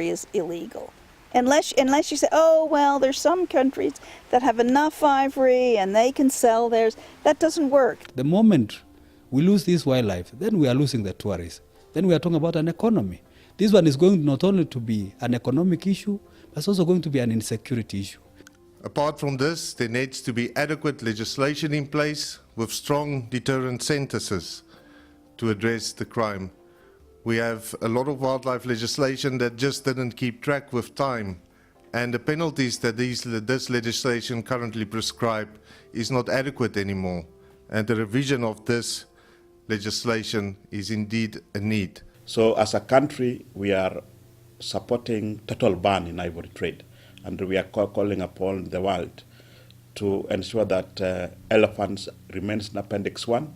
is illegal. Unless you say, oh, well, there's some countries that have enough ivory and they can sell theirs. That doesn't work. The moment we lose this wildlife, then we are losing the tourists. Then we are talking about an economy. This one is going not only to be an economic issue, but it's also going to be an insecurity issue. Apart from this, there needs to be adequate legislation in place with strong deterrent sentences to address the crime. We have a lot of wildlife legislation that just didn't keep track with time, and the penalties that this legislation currently prescribe is not adequate anymore, and the revision of this legislation is indeed a need. So as a country, we are supporting total ban in ivory trade, and we are calling upon the world to ensure that elephants remains in Appendix 1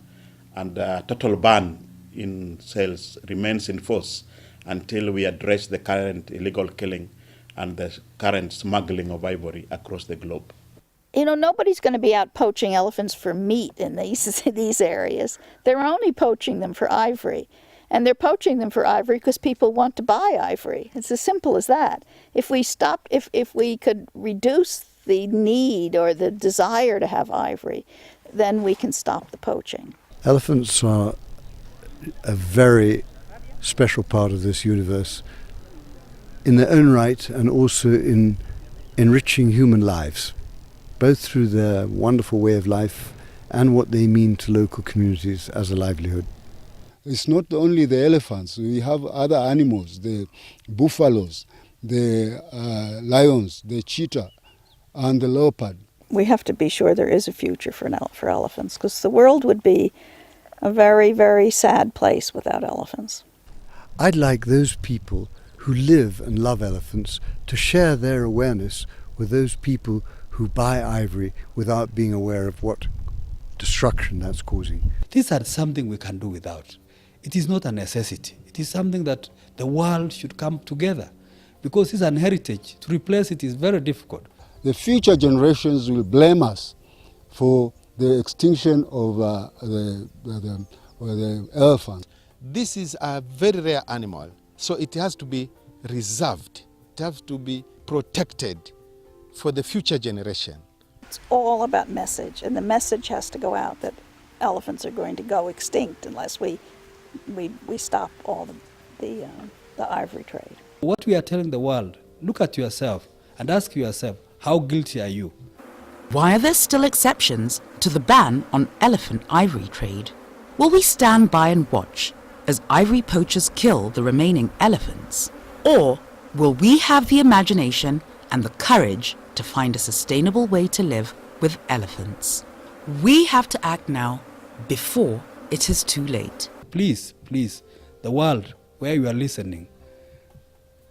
and total ban in sales remains in force until we address the current illegal killing and the current smuggling of ivory across the globe. You know, nobody's going to be out poaching elephants for meat in these areas. They're only poaching them for ivory. And they're poaching them for ivory because people want to buy ivory. It's as simple as that. If we stopped, if we could reduce the need or the desire to have ivory, then we can stop the poaching. Elephants are a very special part of this universe in their own right, and also in enriching human lives, both through their wonderful way of life and what they mean to local communities as a livelihood. It's not only the elephants, we have other animals, the buffaloes, the lions, the cheetah and the leopard. We have to be sure there is a future for elephants, because the world would be a very, very sad place without elephants. I'd like those people who live and love elephants to share their awareness with those people who buy ivory without being aware of what destruction that's causing. These are something we can do without. It is not a necessity. It is something that the world should come together, because it's an heritage. To replace it is very difficult. The future generations will blame us for the extinction of the elephant. This is a very rare animal, so it has to be reserved. It has to be protected for the future generation. It's all about message, and the message has to go out that elephants are going to go extinct unless we stop all the ivory trade. What we are telling the world, look at yourself and ask yourself, how guilty are you? Why are there still exceptions to the ban on elephant ivory trade? Will we stand by and watch as ivory poachers kill the remaining elephants? Or will we have the imagination and the courage to find a sustainable way to live with elephants? We have to act now before it is too late. Please, please, the world where you are listening,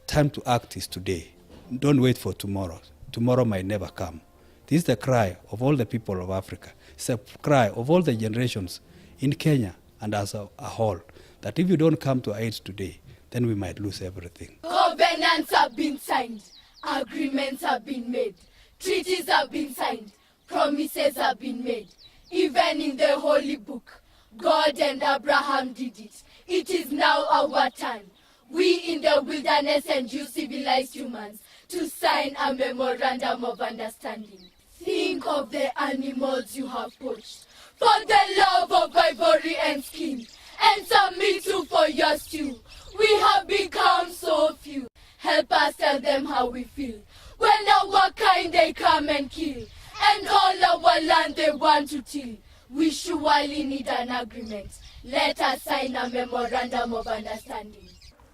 time to act is today. Don't wait for tomorrow. Tomorrow might never come. This is the cry of all the people of Africa. It's a cry of all the generations in Kenya and as a whole, that if you don't come to aid today, then we might lose everything. Covenants have been signed, agreements have been made, treaties have been signed, promises have been made. Even in the holy book, God and Abraham did it. It is now our turn. We in the wilderness and you civilized humans to sign a memorandum of understanding. Think of the animals you have poached for the love of ivory and skin, and submit to for your stew. We have become so few. Help us tell them how we feel when our kind they come and kill, and all our land they want to till. We surely need an agreement. Let us sign a memorandum of understanding.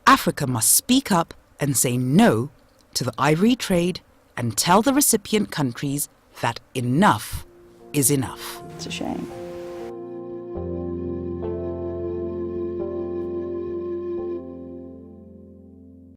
Africa must speak up and say no to the ivory trade and tell the recipient countries that enough is enough. It's a shame.